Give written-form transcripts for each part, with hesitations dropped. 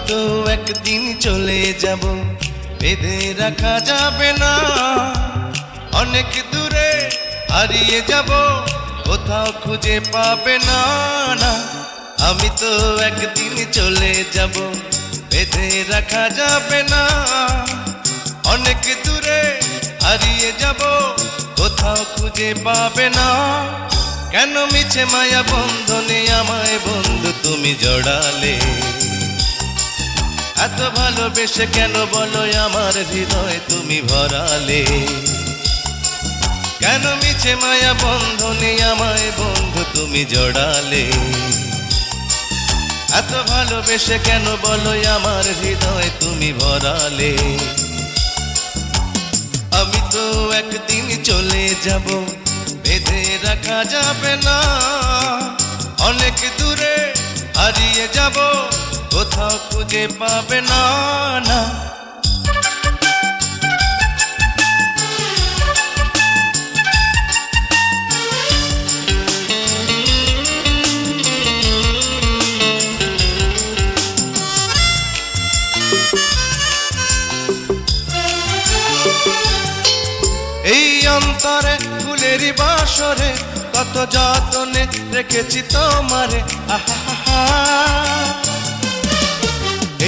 তো একদিন চলে যাব, বেঁধে রাখা যাবে না। অনেক দূরে হারিয়ে যাব, কোথাও খুঁজে পাবে না। না, আমি তো একদিন চলে যাব, বেঁধে রাখা যাবে না। অনেক দূরে হারিয়ে যাব, কোথাও খুঁজে পাবে না। কেন মিছে মায়া বন্ধনে আমায় বন্ধু তুমি জড়ালে? এত ভালোবেসে কেন বলো আমার হৃদয় তুমি ভরালে? কেন মিছে মায়া বন্ধনে আমায় বন্ধু তুমি জড়ালে? এত ভালোবেসে কেন বলো আমার হৃদয় তুমি ভরালে? আমি তো একদিন চলে যাব, বেঁধে রাখা যাবে না। অনেক দূরে হারিয়ে যাব, কোথাও খুঁজে পাবে না। না, এই অন্তরে ফুলেরই বাসরে কত যতনে রেখেছি তোমারে। আহা,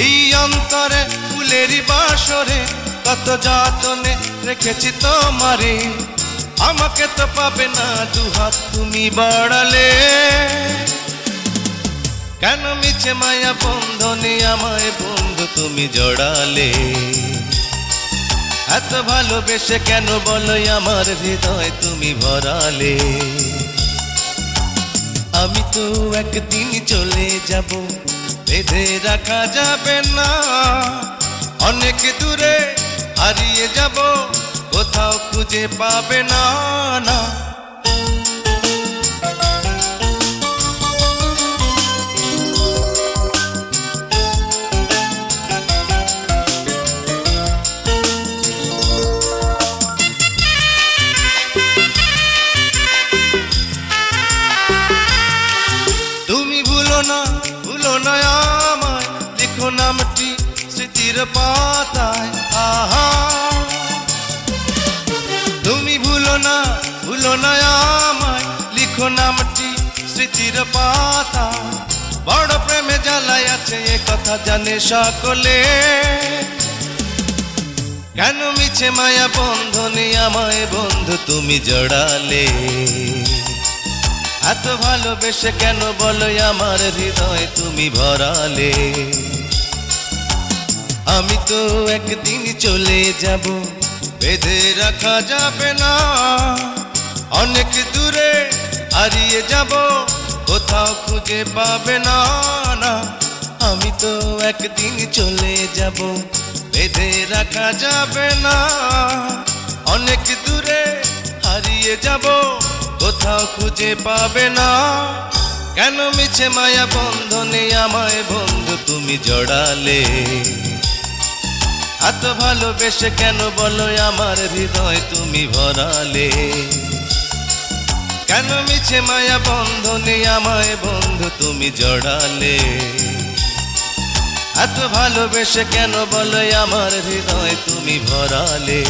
এই অন্তরে ফুলেরই বাসরে কত যতনে রেখেছি তোমারে। আমাকে তো পাবে না দুহাত তুমি বাড়ালে। কেন মিছে মায়া বন্ধনে আমায় বন্ধু তুমি জড়ালে? এত ভালোবেসে কেন বলো আমার হৃদয় তুমি ভরালে? আমি তো একদিন চলে যাব, বেঁধে রাখা যাবে না। অনেক দূরে হারিয়ে যাব, কোথাও খুঁজে পাবে না। না, ভুলো না আমায়, লিখো নামটি স্মৃতির পাতায়। আহা, তুমি ভুলো না আমায়, লিখো নামটি স্মৃতির পাতায়। বড় প্রেমে জ্বালায় আছে এ কথা জানে সকলে। কেন মিছে মায়া বন্ধনে আমায় বন্ধু তুমি জড়ালে? এত ভালোবেসে কেন বলো আমার হৃদয় তুমি ভরালে? আমি তো একদিন চলে যাব, বেঁধে রাখা যাবে না। অনেক দূরে হারিয়ে যাব, কোথাও খুঁজে পাবে না। না, আমি তো একদিন চলে যাব, বেঁধে রাখা যাবে না। অনেক দূরে হারিয়ে যাব, কোথাও খুঁজে পাবে না। কেন মিছে মায়া বন্ধনে আমায় বন্ধু তুমি জড়ালে? এত ভালোবেসে কেন বলো আমার হৃদয় তুমি ভরালে? কেন মিছে মায়া বন্ধনে আমায় বন্ধু তুমি জড়ালে? এত ভালোবেসে কেন বলো আমার হৃদয় তুমি ভরালে?